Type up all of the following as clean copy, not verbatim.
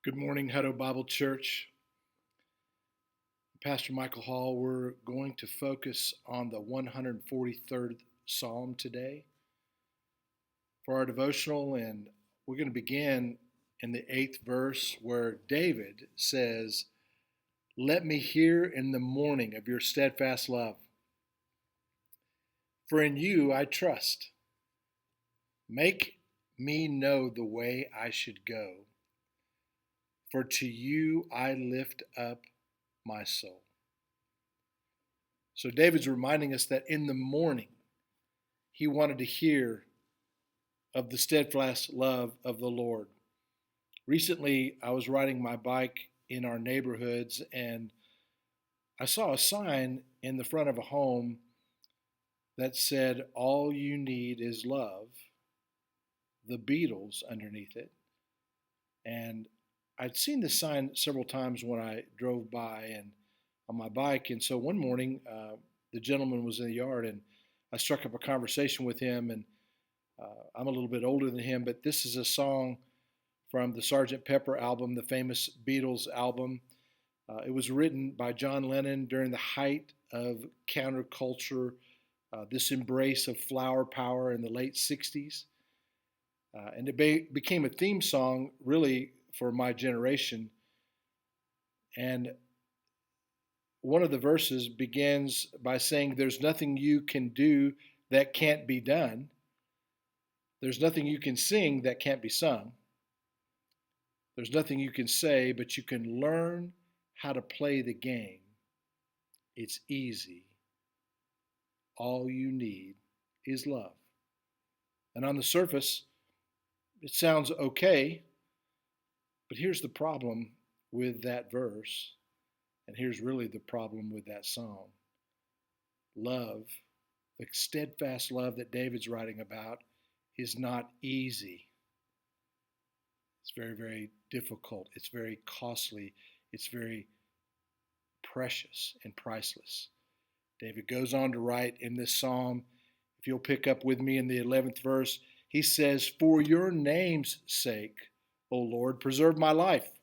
Good morning, Hutto Bible Church. Pastor Michael Hall. We're going to focus on the 143rd Psalm today for our devotional, and we're going to begin in the 8th verse where David says, "Let me hear in the morning of your steadfast love, for in you I trust. Make me know the way I should go, for to you I lift up my soul." So David's reminding us that in the morning, he wanted to hear of the steadfast love of the Lord. Recently, I was riding my bike in our neighborhoods and I saw a sign in the front of a home that said, "All you need is love," the Beatles underneath it. And I'd seen this sign several times when I drove by and on my bike. And so one morning, the gentleman was in the yard and I struck up a conversation with him. And I'm a little bit older than him, but this is a song from the Sgt. Pepper album, the famous Beatles album. It was written by John Lennon during the height of counterculture, this embrace of flower power in the late 60s. And it became a theme song really for my generation. And one of the verses begins by saying, "There's nothing you can do that can't be done. There's nothing you can sing that can't be sung. There's nothing you can say, but you can learn how to play the game. It's easy. All you need is love." And on the surface, it sounds okay, but here's the problem with that verse, and here's really the problem with that song. Love, the steadfast love that David's writing about, is not easy. It's very, very difficult. It's very costly. It's very precious and priceless. David goes on to write in this psalm, if you'll pick up with me in the 11th verse, he says, "For your name's sake, O Lord, preserve my life.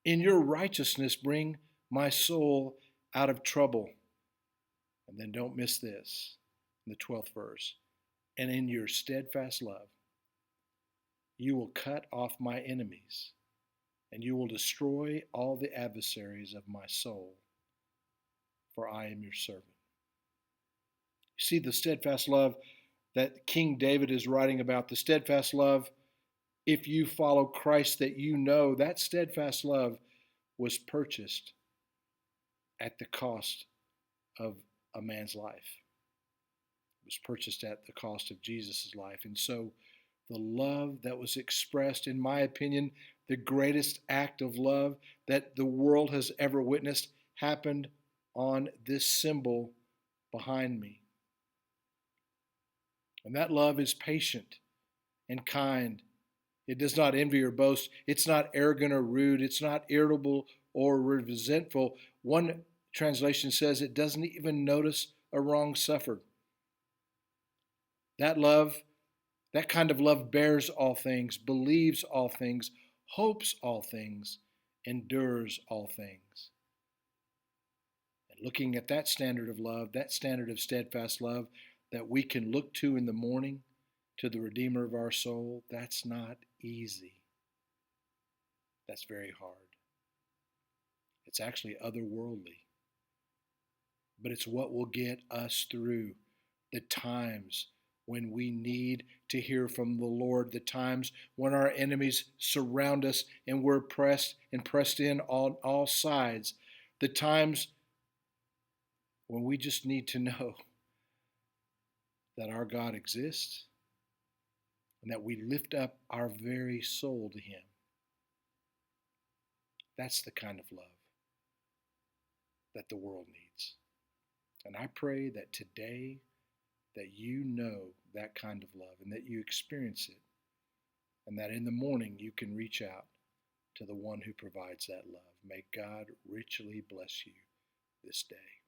In your righteousness, bring my soul out of trouble." And then don't miss this in the 12th verse. "And in your steadfast love, you will cut off my enemies, and you will destroy all the adversaries of my soul, for I am your servant." You see the steadfast love that King David is writing about, the steadfast love, if you follow Christ, that you know that steadfast love was purchased at the cost of a man's life. It was purchased at the cost of Jesus' life. And so the love that was expressed, in my opinion, the greatest act of love that the world has ever witnessed, happened on this symbol behind me. And that love is patient and kind. It does not envy or boast. It's not arrogant or rude. It's not irritable or resentful. One translation says it doesn't even notice a wrong suffered. That love, that kind of love bears all things, believes all things, hopes all things, endures all things. And looking at that standard of love, that standard of steadfast love that we can look to in the morning, to the Redeemer of our soul, that's not easy. That's very hard. It's actually otherworldly. But it's what will get us through the times when we need to hear from the Lord, the times when our enemies surround us and we're pressed in on all sides, the times when we just need to know that our God exists and that we lift up our very soul to Him. That's the kind of love that the world needs. And I pray that today that you know that kind of love and that you experience it, and that in the morning you can reach out to the one who provides that love. May God richly bless you this day.